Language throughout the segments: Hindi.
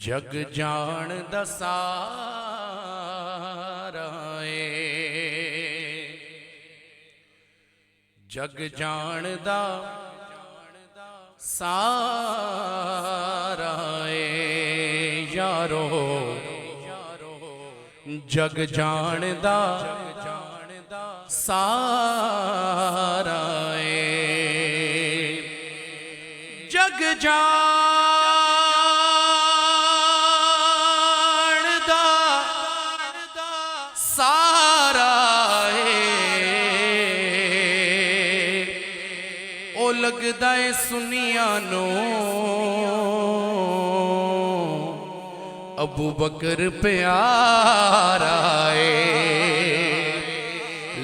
जग जान दा सारा जग जान दा सारा यारो जग जान दा सारा जग जान दा सारा ओ लगदा है सुनिया नो अबू बकर प्यारा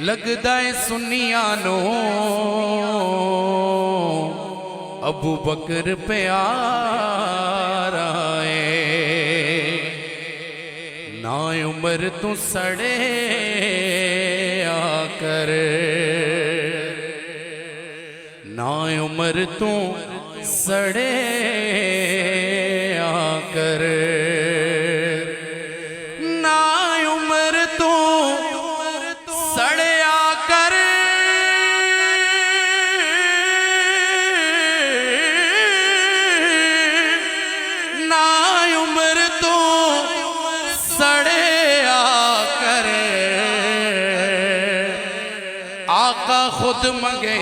लगदा है सुनिया नो अबू बकर प्यारा ना उम्र तू सड़े आकर ना उम्र तू सड़े आकर ना उम्र तू सड़े आकर ना उम्र तू सड़े आकर आका खुद मंगे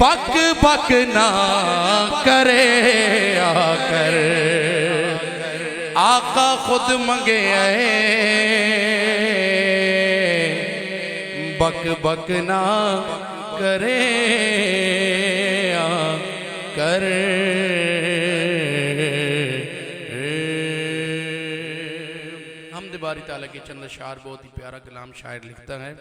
बक बक ना करे आकर आका खुद मंगे बक बक ना करे आकर। हमद बारी ताला के चंद अशार बहुत ही प्यारा कलाम शायर लिखता है।